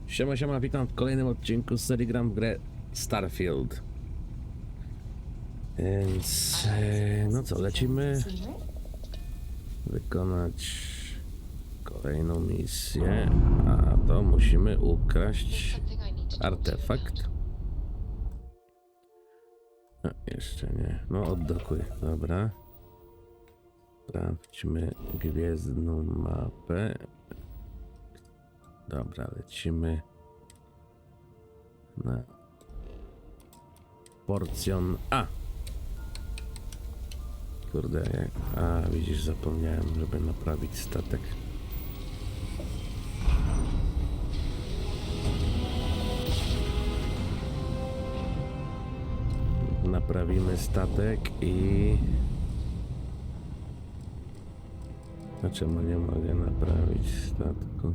Siema, siema, witam w kolejnym odcinku z serii GRAM w grę Starfield. Więc, no co, lecimy wykonać kolejną misję, a to musimy ukraść artefakt. A, jeszcze nie, no oddokuj, dobra. Sprawdźmy gwiezdną mapę. Dobra, lecimy na porcjon A. Kurde, jak... A, widzisz, zapomniałem, żeby naprawić statek. Naprawimy statek i... Dlaczego nie mogę naprawić statku?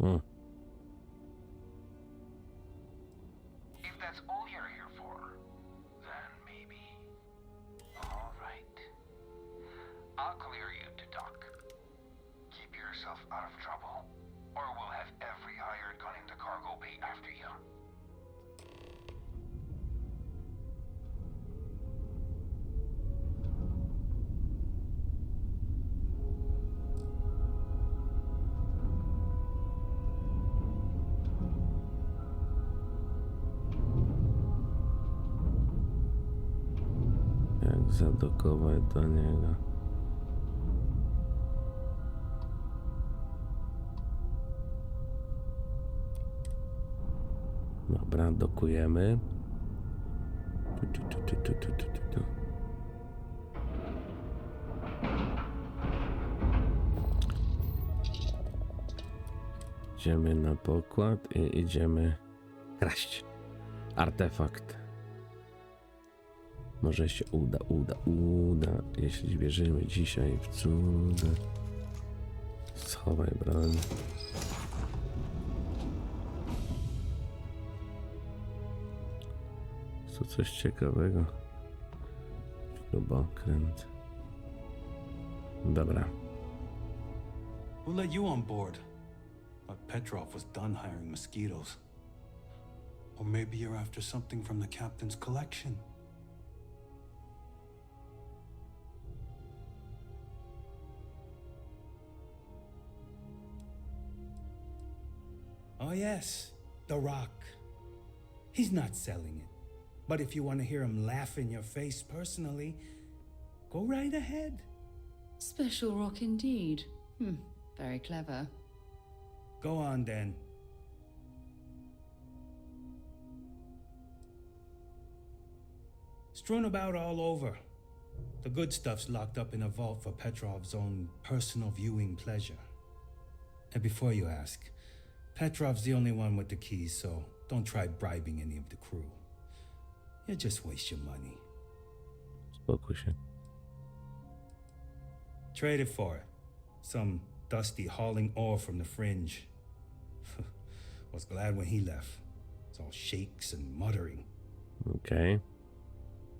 Hmm. If that's all you're here for, then maybe. All right. I'll clear you to dock. Keep yourself out of trouble, or we'll have every hired gun in the cargo bay after you. Jak zadokować do niego? Dobra, dokujemy. Tu. Idziemy na pokład i idziemy kraść artefakt. Może się uda, jeśli wierzymy dzisiaj w cuda. Schowaj broń. Tu coś ciekawego. Śrubokręt. Dobra. Who let you on board? But Petrov was done hiring mosquitoes. Or maybe you're after something from the captain's collection. Oh yes, The Rock. He's not selling it. But if you want to hear him laugh in your face personally, go right ahead. Special rock indeed. Very clever. Go on then. Strewn about all over. The good stuff's locked up in a vault for Petrov's own personal viewing pleasure. And before you ask, Petrov's the only one with the keys, so don't try bribing any of the crew. You'll just waste your money. Spokój się. Trade it for it. Some dusty hauling ore from the fringe. Was glad when he left. It's all shakes and muttering. Okay.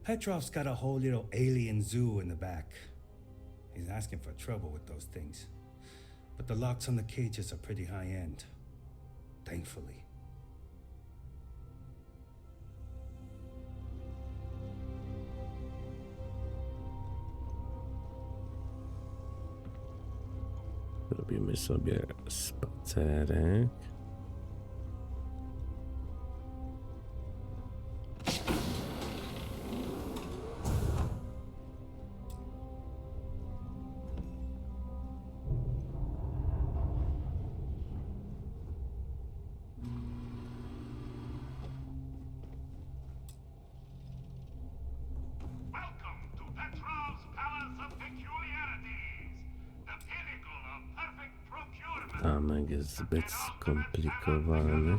Petrov's got a whole little alien zoo in the back. He's asking for trouble with those things. But the locks on the cages are pretty high end. Thankfully. Robimy sobie spacerek. zamek jest zbyt skomplikowany.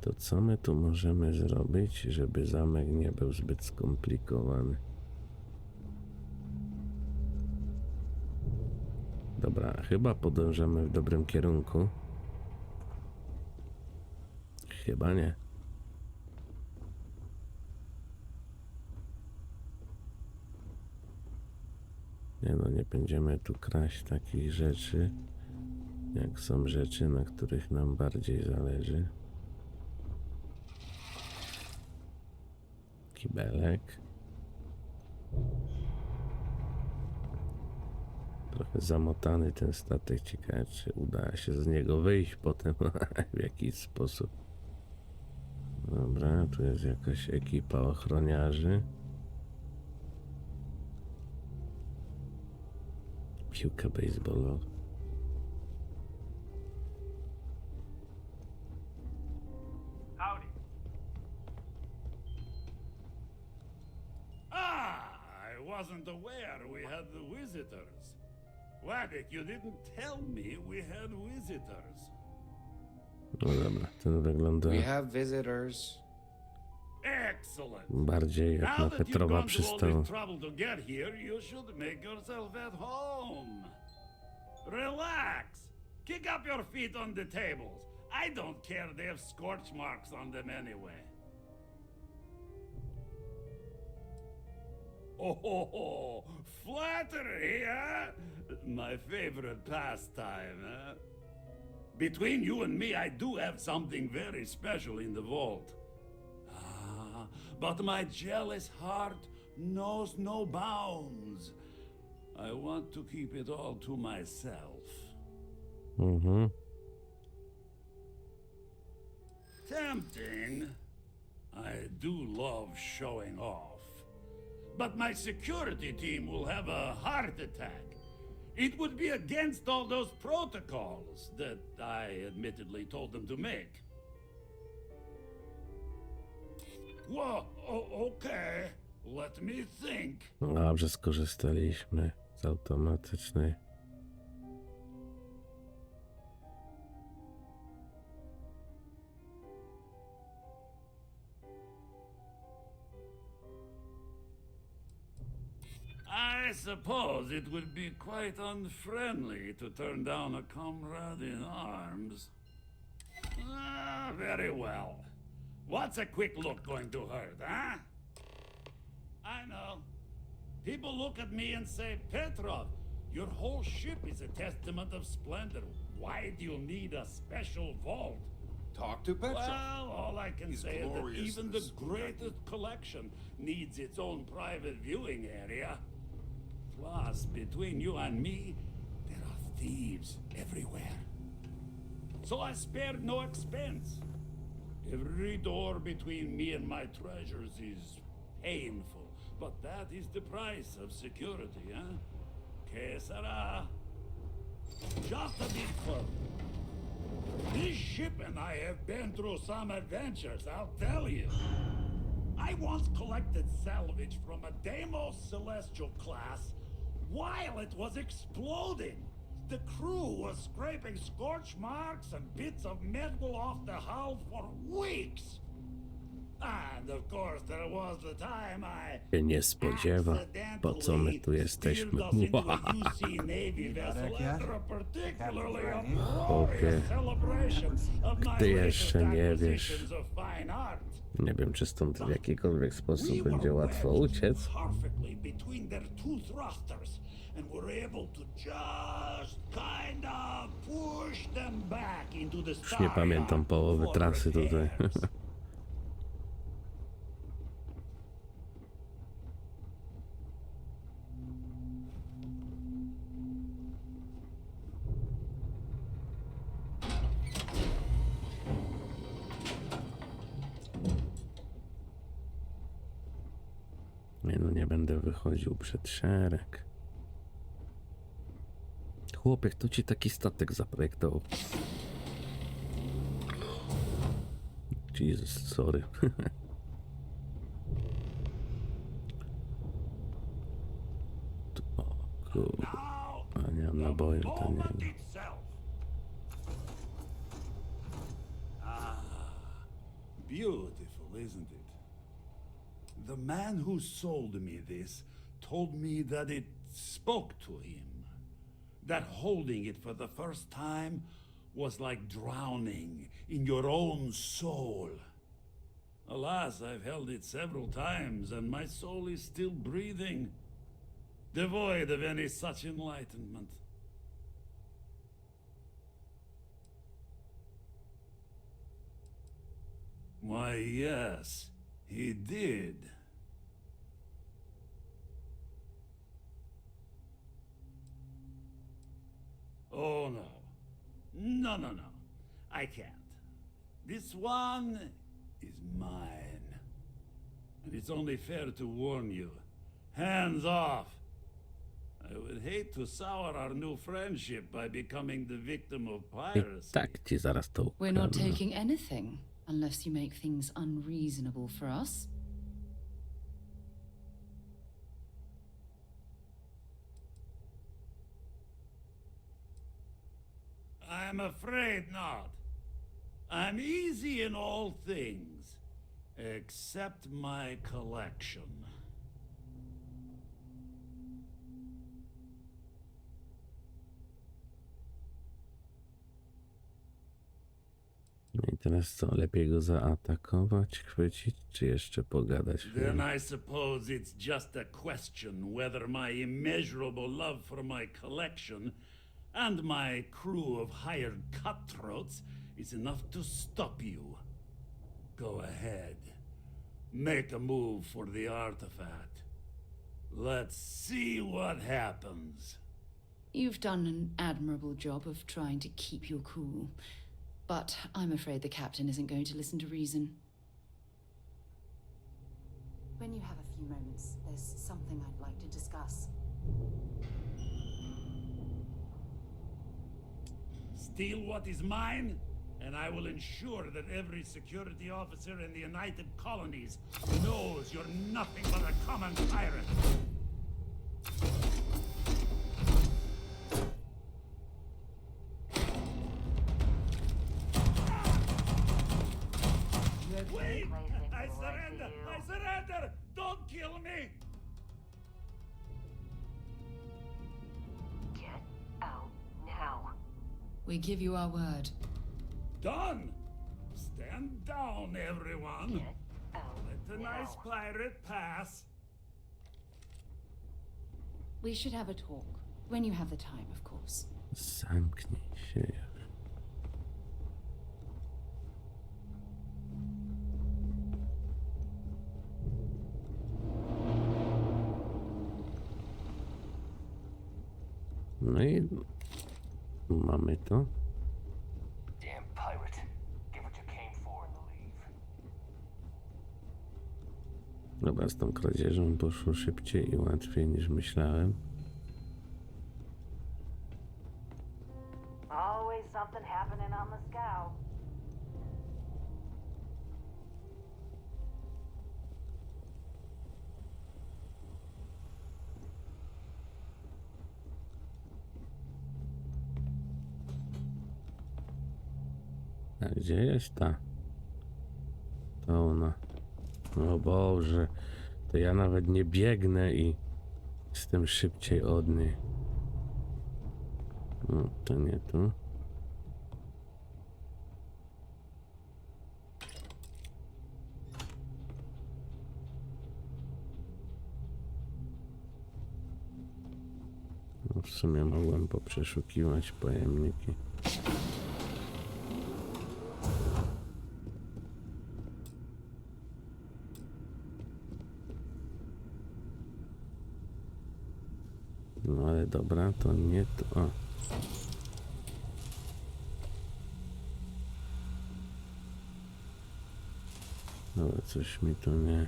To co my tu możemy zrobić, żeby zamek nie był zbyt skomplikowany? Dobra, chyba podążamy w dobrym kierunku. Chyba nie. Nie no, nie będziemy tu kraść takich rzeczy, jak są rzeczy, na których nam bardziej zależy. Kibelek. Trochę zamotany ten statek, ciekawe czy uda się z niego wyjść potem w jakiś sposób. Dobra, tu jest jakaś ekipa ochroniarzy. Piłka baseballowa. Howdy. I wasn't aware we had the visitors. Wadek, you didn't tell me we had visitors. No dobra, ten wygląda We have visitors. Excellent. bardziej jak na Now that you've Petrowa gone to all przystało. this trouble to get here, you should make yourself at home. Relax. Kick up your feet on the tables. I don't care they have scorch marks on them anyway. Oh, flattery, huh? My favorite pastime, huh? Between you and me, I do have something very special in the vault. But my jealous heart knows no bounds. I want to keep it all to myself. Mhm. Tempting. I do love showing off. But my security team will have a heart attack. It would be against all those protocols that I admittedly told them to make. Whoa, okay. Let me think. No dobrze, skorzystaliśmy z automatycznej. I suppose it would be quite unfriendly to turn down a comrade in arms. Very well. What's a quick look going to hurt, huh? I know. People look at me and say, Petrov, your whole ship is a testament of splendor. Why do you need a special vault? Talk to Petrov. Well, all I can His say is that even the gloriousness. greatest collection needs its own private viewing area. Plus, between you and me, there are thieves everywhere. So I spared no expense. Every door between me and my treasures is painful, but that is the price of security, huh? Que sera? Just a bit further. This ship and I have been through some adventures, I'll tell you. I once collected salvage from a Deimos Celestial class while it was exploding. The crew was scraping scorch marks and bits of metal off the hull for weeks. And of course there was the time I Się nie spodziewa, po co my tu jesteśmy. Chłopie, ty jeszcze nie wiesz. Nie wiem, czy stąd w jakikolwiek sposób będzie łatwo uciec. Już nie pamiętam połowy trasy tutaj. Nie no, nie będę wychodził przed szereg. Chłopie, kto ci taki statek zaprojektował? Jesus, sorry. O kurwa, nie mam boju, to moment nie. itself. Ah, beautiful, isn't it? The man who sold me this told me that it spoke to him. That holding it for the first time was like drowning in your own soul. Alas, I've held it several times, and my soul is still breathing, devoid of any such enlightenment. Why, yes, he did. Oh, no. No, no, no. I can't. This one is mine. And it's only fair to warn you. Hands off. I would hate to sour our new friendship by becoming the victim of I piracy. tak ci zaraz to We're not ukradnę. taking anything unless you make things unreasonable for us. I'm afraid not. I'm easy in all things, except my collection. No i teraz co? Lepiej go zaatakować, chwycić, czy jeszcze pogadać? Then I suppose it's just a question whether my immeasurable love for my collection and my crew of hired cutthroats is enough to stop you. Go ahead. Make a move for the artifact. Let's see what happens. You've done an admirable job of trying to keep your cool, but I'm afraid the captain isn't going to listen to reason. When you have a few moments, there's something I'd like to discuss. Steal what is mine, and I will ensure that every security officer in the United Colonies knows you're nothing but a common pirate. Wait! I surrender! I surrender! Don't kill me! Get out now. We give you our word. Done! Stand down, everyone! Get out Let the nice now. pirate pass. We should have a talk. When you have the time, of course. Zamknij się już. No i mamy to. Damn pirate. Get what you came for and leave. Dobra, z tą kradzieżą poszło szybciej i łatwiej niż myślałem. Always something happening on the scout. A gdzie jest ta? To ona. O Boże, to ja nawet nie biegnę i jestem szybciej od niej. No, to nie tu. No, w sumie mogłem poprzeszukiwać pojemniki. No ale dobra, to nie to. O. Dobra, coś mi tu nie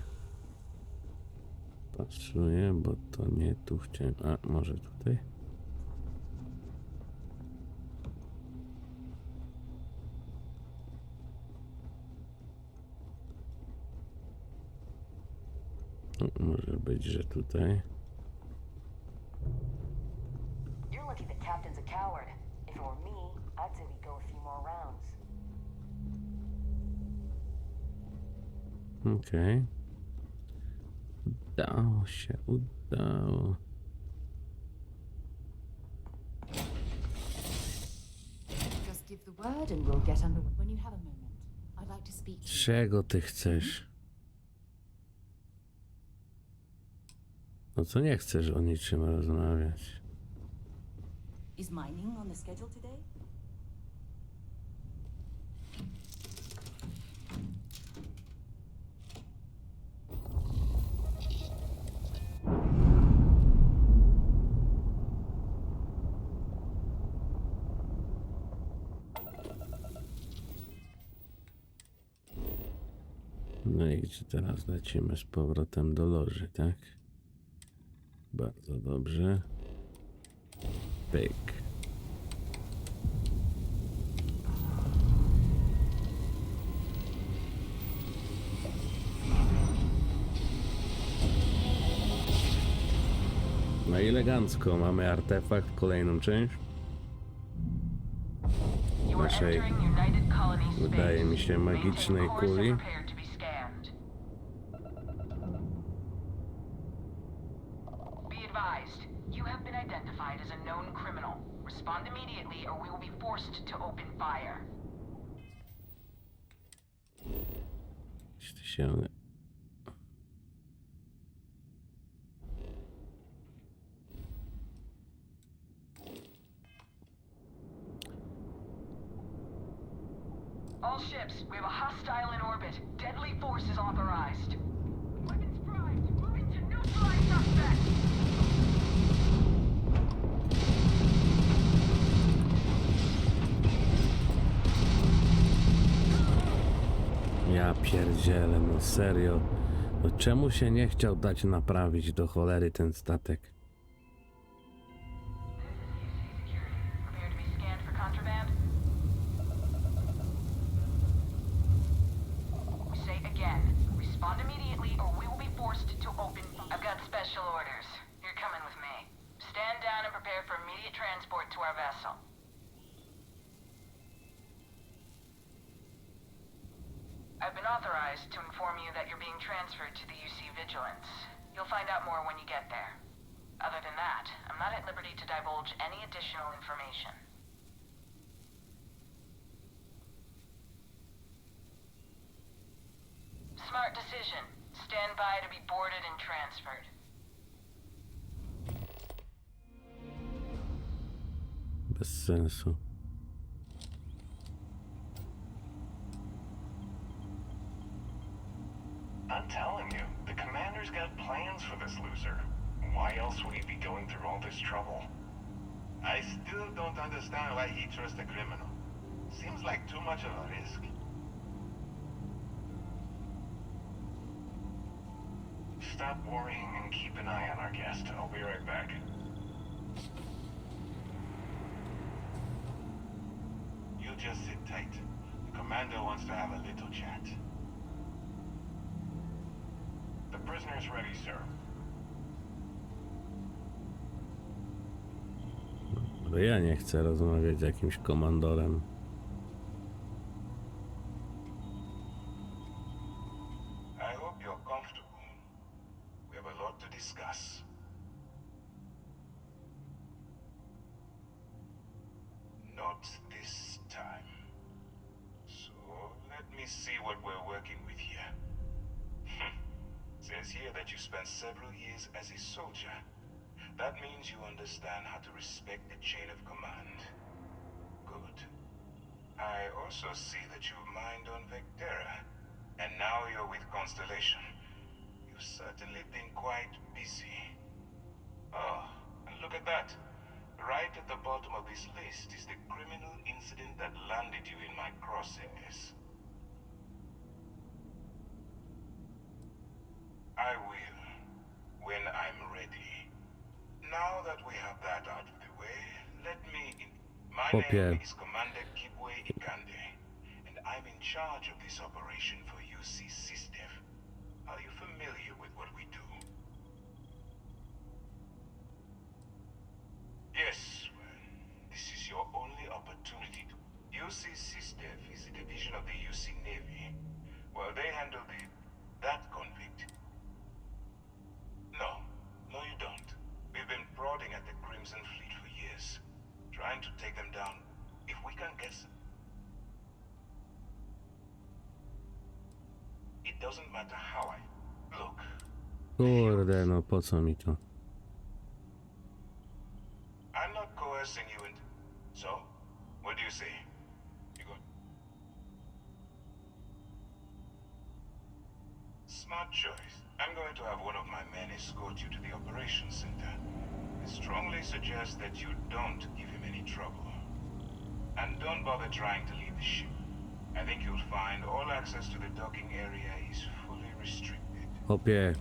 pasuje, bo to nie tu chciałem. A, może tutaj? O, może być, że tutaj. You're lucky the captain's a I'd say we go a few more rounds. Okej. Udało się, udało. Just give the word and we'll get under. When you have a moment, I'd like to speak to you. Czego ty chcesz? No co nie chcesz o niczym rozmawiać? Is mining on the schedule today? No i gdzie teraz lecimy z powrotem do loży, tak? Bardzo dobrze. Pyk. No i elegancko, mamy artefakt, kolejną część. Naszej, wydaje mi się, magicznej kuli. Jeśli się... All ships, we have a hostile in orbit. Deadly force is authorized. Weapons primed. Moving to neutralize suspect. Ja pierdzielę, no serio. No czemu się nie chciał dać naprawić do cholery ten statek? Prepare to be scanned for contraband. We say again, respond immediately or we will be forced to open. I've got special orders. You're coming with me. Stand down and prepare for immediate transport to our vessel. I've been authorized to inform you that you're being transferred to the UC Vigilance. You'll find out more when you get there. Other than that, I'm not at liberty to divulge any additional information. Smart decision. Stand by to be boarded and transferred. Bez sensu. I'm telling you, the commander's got plans for this loser. Why else would he be going through all this trouble? I still don't understand why he trusts a criminal. Seems like too much of a risk. Stop worrying and keep an eye on our guest. I'll be right back. You just sit tight. The commander wants to have a little chat. The prisoner's ready, sir. Ale ja nie chcę rozmawiać z jakimś komandorem. I hope you're comfortable. We have a lot to discuss. Not this time. So, let me see what we're working with here. Says here that you spent several years as a soldier. That means you understand how to respect the chain of command. Good. I also see that you've mined on Vectera, and now you're with Constellation. You've certainly been quite busy. Oh, and look at that. Right at the bottom of this list is the criminal incident that landed you in my crosshairs. I will, when I'm ready. Now that we have that out of the way, let me in. My name is Commander Kibwe Ikande, and I'm in charge of this operation for UC SysDev. Are you familiar with what we do? Yes, well, this is your only opportunity to UC-SysDev is a division of the UC Navy. Well, they handle that convict. No, you don't. We've been prodding at the Crimson Fleet for years, trying to take them down if we can get them. It doesn't matter how I look. Kurde, no po co mi to? I'm not coercing you into. So, what do you say? You go. Smart choice. I'm going to have one of my men escort you to the operations center. I strongly suggest that you don't give him any trouble. And don't bother trying to leave the ship. I think you'll find all access to the docking area is fully restricted. Hopie.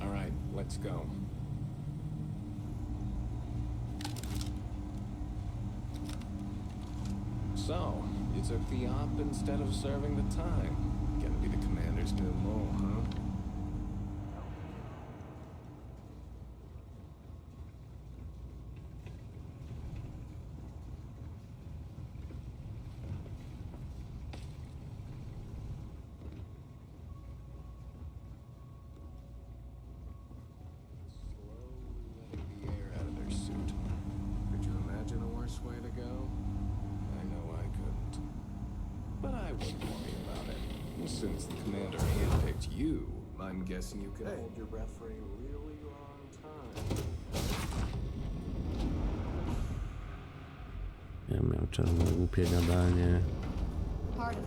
All right, let's go. So, you took the op instead of serving the time. Gonna be the commander's new mole, huh? Since the commander handpicked you, I'm guessing you can hold your breath for a really long time. Ja miałem czarne głupie gadanie. Pardon.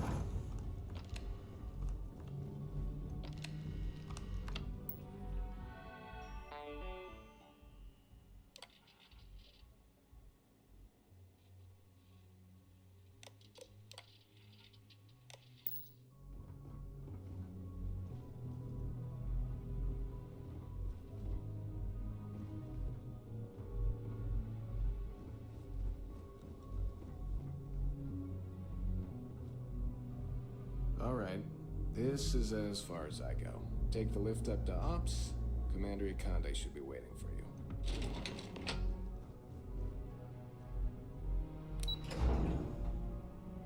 All right, this is as far as I go. Take the lift up to Ops. Commander Ikande should be waiting for you.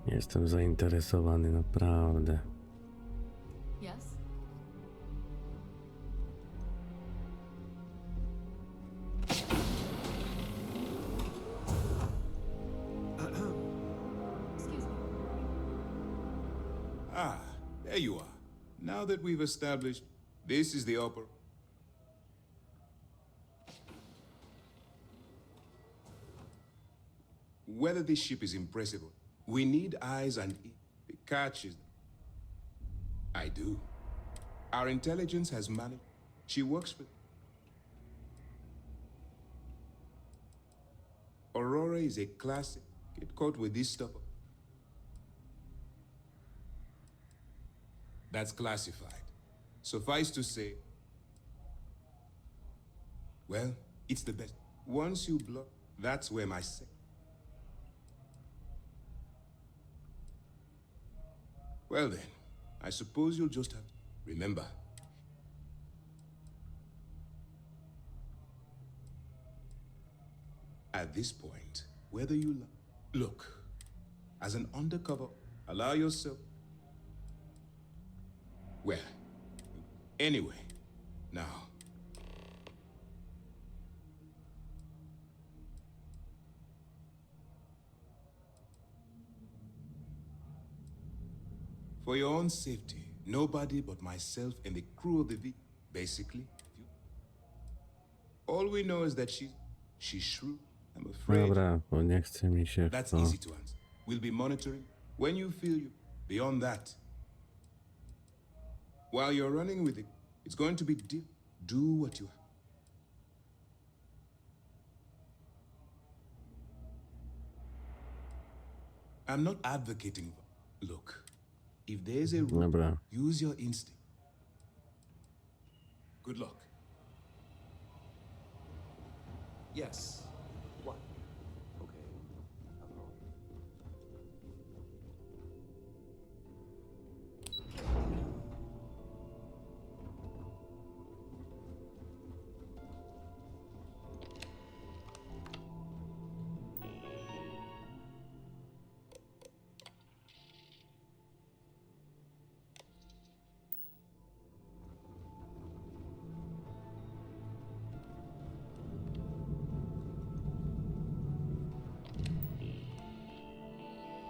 Jestem zainteresowany, naprawdę. Yes? Excuse me. Ah, there you are. Now that we've established this is the upper. Whether this ship is impressive, we need eyes and the catch is. I do. Our intelligence has managed. She works for. Aurora is a classic. Get caught with this stuff. That's classified. Suffice to say, well, it's the best. Once you block, that's where my say. Well then, I suppose you'll just have to remember. At this point, whether you look, as an undercover, allow yourself. Well, anyway, now. For your own safety, nobody but myself and the crew of the V, basically. All we know is that she's shrewd. I'm afraid. Dobra, bo nie chce mi się w That's to. easy to answer. We'll be monitoring when you feel you. Beyond that, while you're running with it, it's going to be deep. Do what you have. I'm not advocating. Look, if there's a rule, Dobra. use your instinct. Good luck. Yes. What? Okay.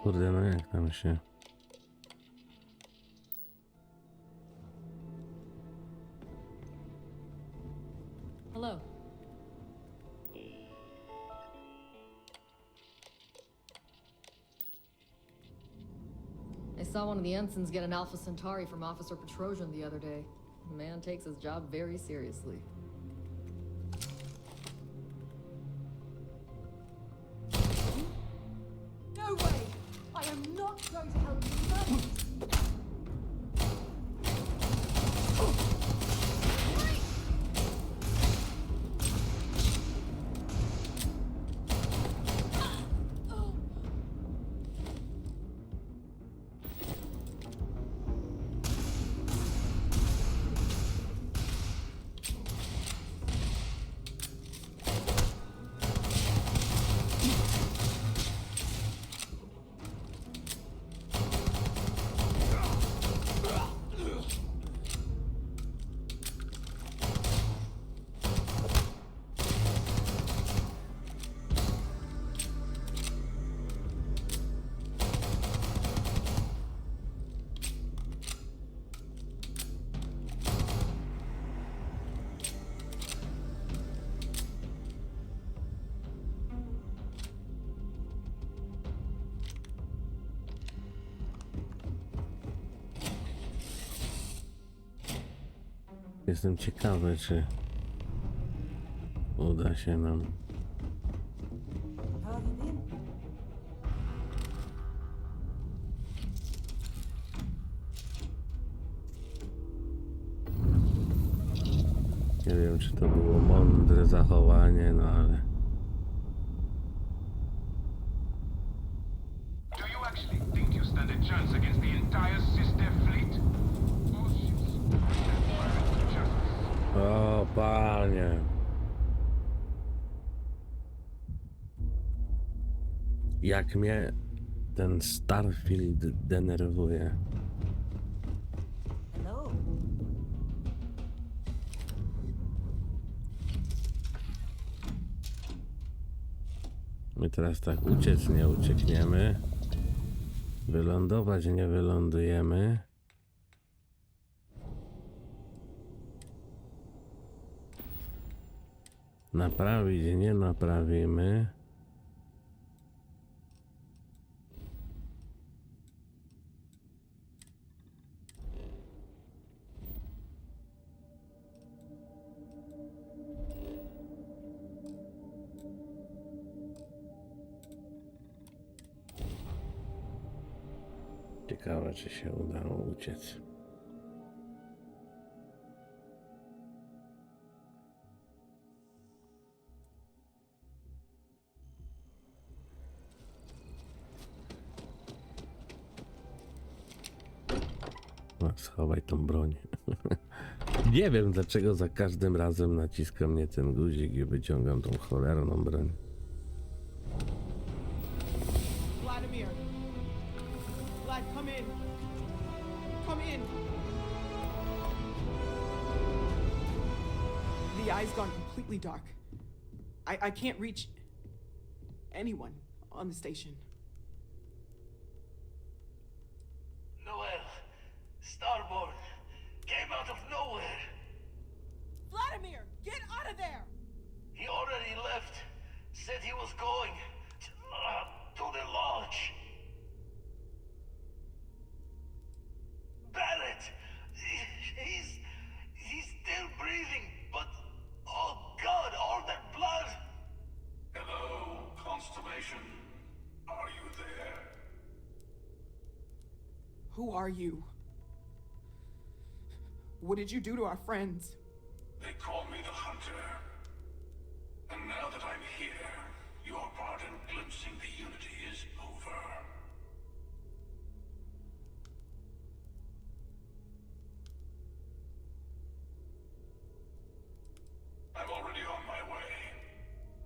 Kurde, no jak tam się... Hello. I saw one of the ensigns get an Alpha Centauri from Officer Przechodzę the other day. The man takes his job very seriously. No way! I am not going to help you. No. Jestem ciekawy, czy uda się nam. Nie wiem, czy to było mądre zachowanie, no ale... Do you actually think you stand a chance against the entire sister fleet? O, panie. Jak mnie ten Starfield denerwuje. Hello. My teraz tak uciec nie uciekniemy. Wylądować nie wylądujemy. Naprawić nie naprawimy. Ciekawe, czy się udało uciec. Schowaj tą broń. Nie wiem, dlaczego za każdym razem naciska mnie ten guzik i wyciągam tą cholerną broń. Vladimir! Vlad, come in! Come in! The eye's gone completely dark. I can't reach anyone on the station. Starborn came out of nowhere. Vladimir, get out of there! He already left. Said he was going to the lodge. Barrett, he's still breathing, but oh God, all that blood. Hello, Constellation. Are you there? Who are you? What did you do to our friends? They call me the Hunter. And now that I'm here, your part in glimpsing the Unity is over. I'm already on my way.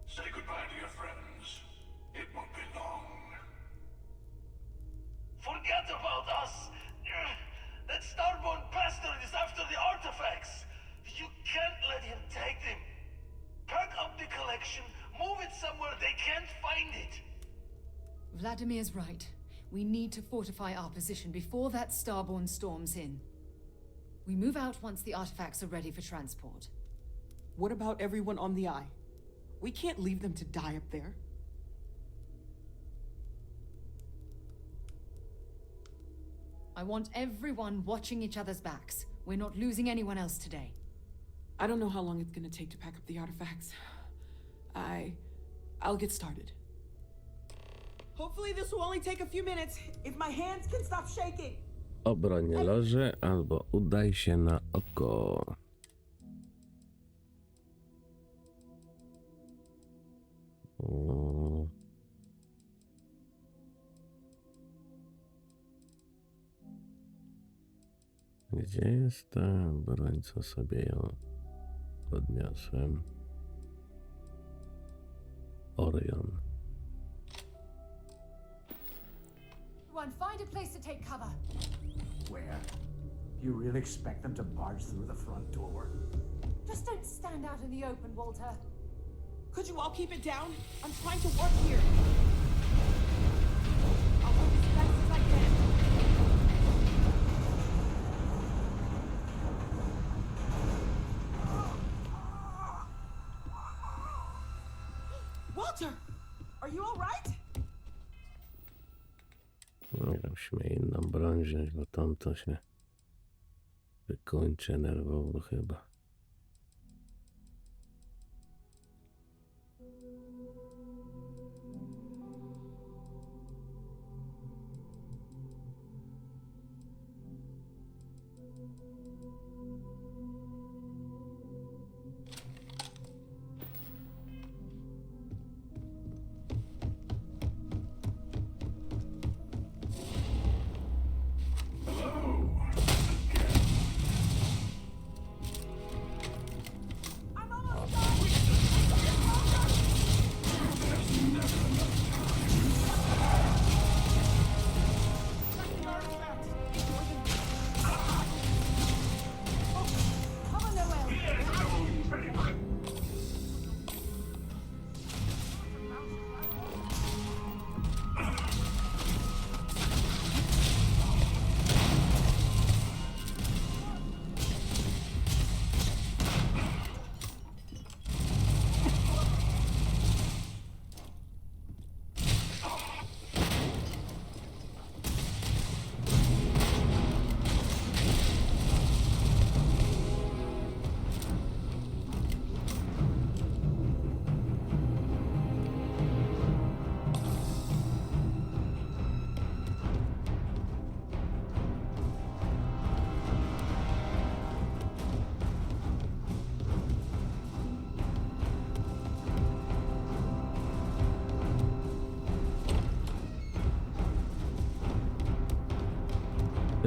Say goodbye to your friends. It won't be long. Forget about us. That Starborn bastard is after the artifacts. You can't let him take them. Pack up the collection, move it somewhere they can't find it. Vladimir's right. We need to fortify our position before that starborn storms in. We move out once the artifacts are ready for transport. What about everyone on the Eye? We can't leave them to die up there. I want everyone watching each other's backs. We're not losing anyone else today. I don't know how long it's gonna take to pack up the artifacts. I'll get started. Hopefully this will only take a few minutes, if my hands can stop shaking. Obroń loże albo udaj się na oko. O. Gdzie jest ta broń, co sobie ją podniosłem? Orion. Everyone, find a place to take cover. Where? You really expect them to barge through the front door? Just don't stand out in the open, Walter. Could you all keep it down? I'm trying to work here. I'll work as fast as I can. Walter! Are you all right? No, musimy inną broń wziąć, bo tamto się wykończy nerwowo chyba.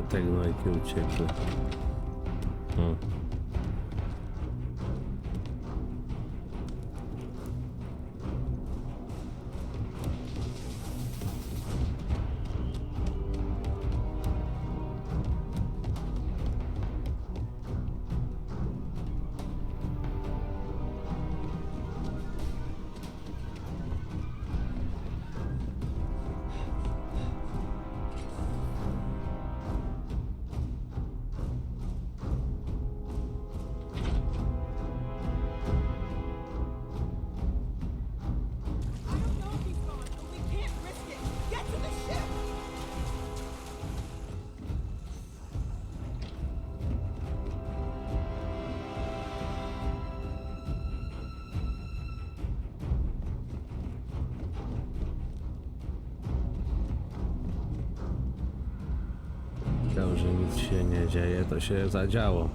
Tak, no jakie uciekły. O. Myślał, że nic się nie dzieje, to się zadziało.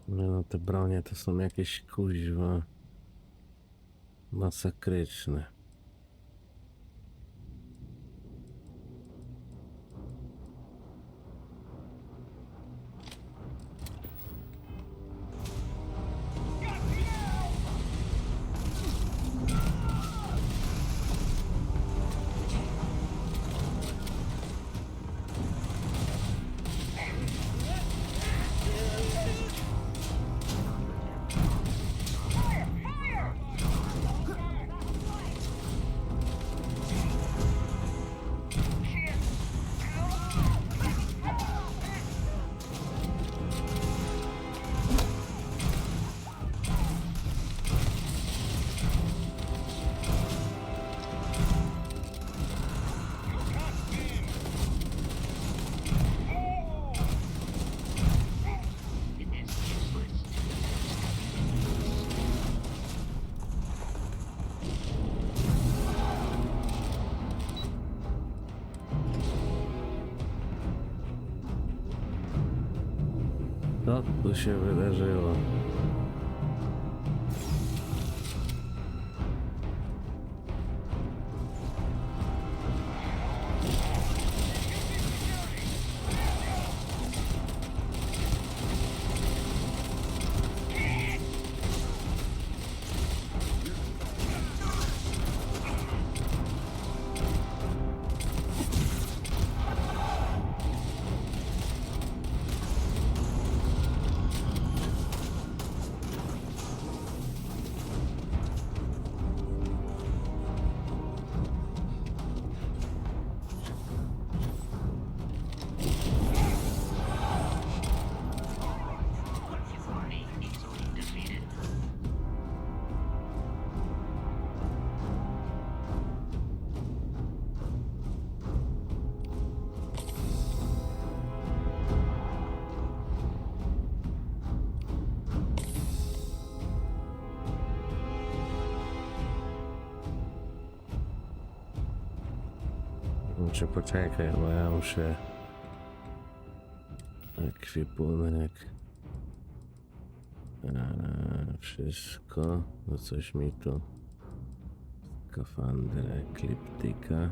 No te bronie to są jakieś kuźwa masakryczne. Co tu się wydarzyło? Muszę poczekać, bo ja muszę ekwipunek, wszystko, no coś mi tu, skafander, ekliptyka,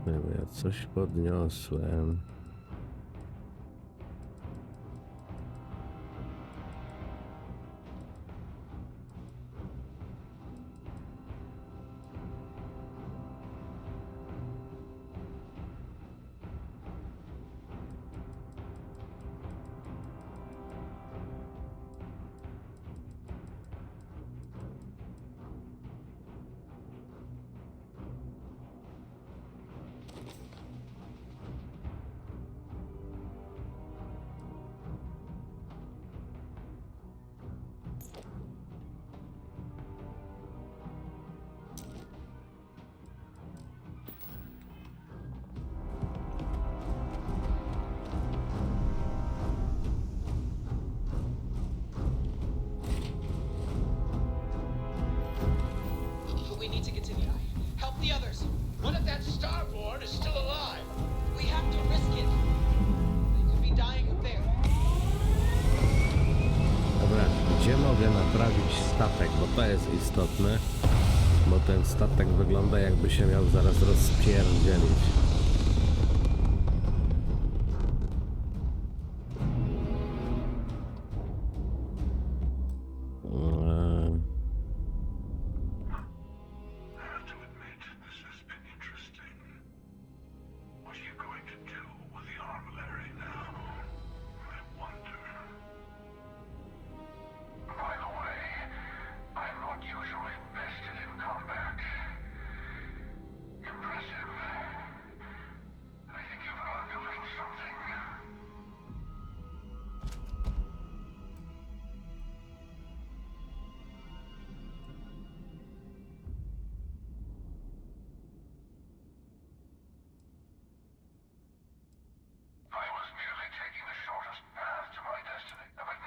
ja coś podniosłem. We need to get to the eye. Help the others. What if that Starboard is still alive? We have to risk it. They could be dying up there. Dobra, gdzie mogę naprawić statek, bo to jest istotne, bo ten statek wygląda jakby się miał zaraz rozpierdzielić.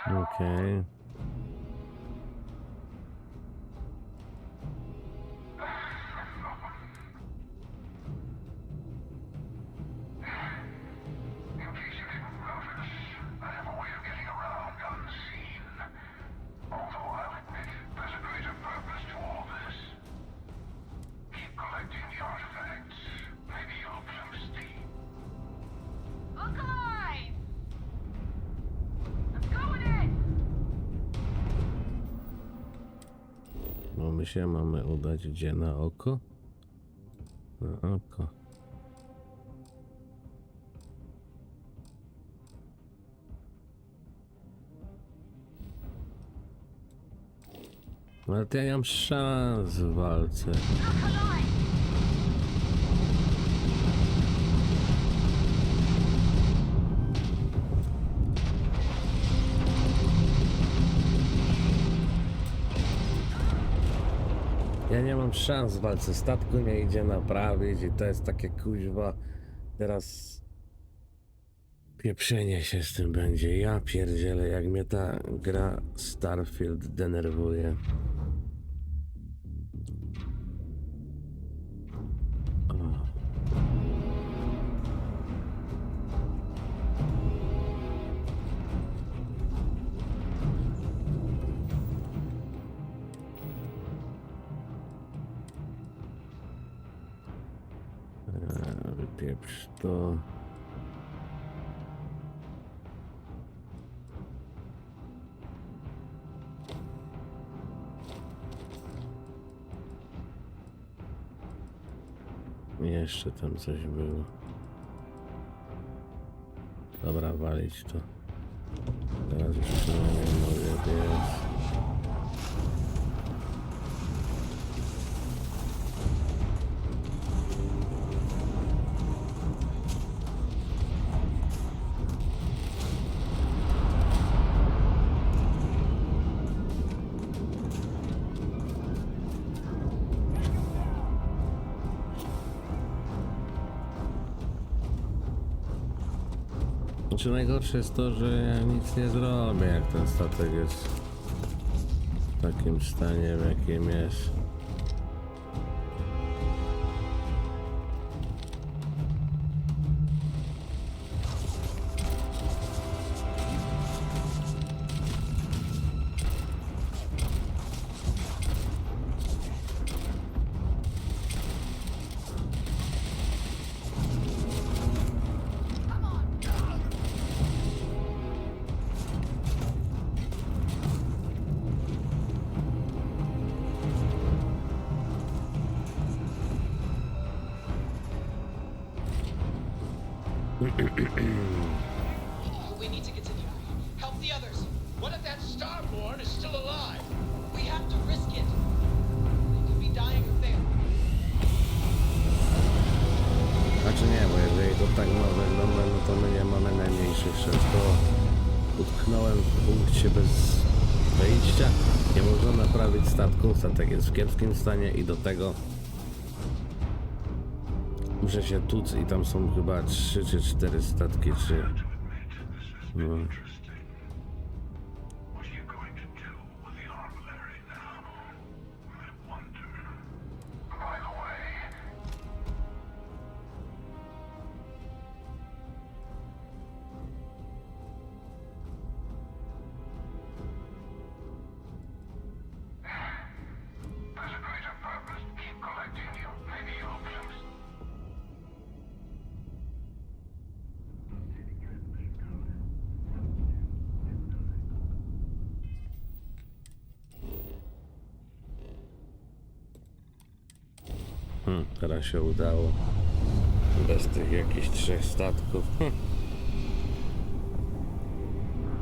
Okay. No my się mamy udać gdzie? Na oko? Na oko. Ale to ja nie mam szans w walce. Ja nie mam szans w walce, statku nie idzie naprawić i to jest takie kuźwa. Teraz pieprzenie się z tym będzie. Ja pierdzielę, jak mnie ta gra Starfield denerwuje. to... Jeszcze tam coś było. Dobra, walić to. Teraz już przynajmniej mogę biec. Znaczy najgorsze jest to, że ja nic nie zrobię, jak ten statek jest w takim stanie, w jakim jest. We need to continue. Help the others. What if that starborn is still alive? We have to risk it. They could be dying of there. Znaczy nie, bo jeżeli to tak ma wyglądać, no to my nie mamy najmniejszych szans. To utknąłem w punkcie bez wyjścia. Nie można naprawić statku, statek jest w kiepskim stanie i do tego muszę się tuc i tam są chyba 3 czy 4 statki, czy... No. Teraz się udało. Bez tych jakichś 3 statków.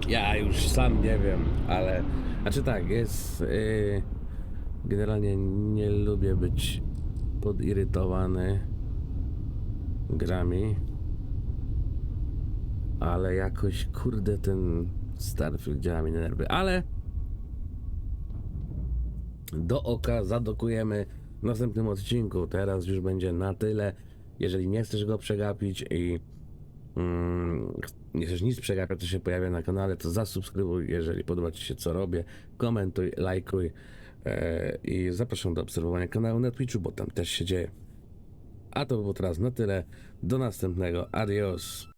Ja już sam nie wiem, ale... Znaczy tak, jest... generalnie nie lubię być podirytowany grami. Ale jakoś, kurde, ten Starfield działa mi na nerwy. Ale... do oka zadokujemy w następnym odcinku. Teraz już będzie na tyle. Jeżeli nie chcesz go przegapić i nie chcesz nic przegapiać, co się pojawia na kanale, to zasubskrybuj, jeżeli podoba ci się co robię, komentuj, lajkuj i zapraszam do obserwowania kanału na Twitchu, bo tam też się dzieje. A to było teraz na tyle. Do następnego. Adios.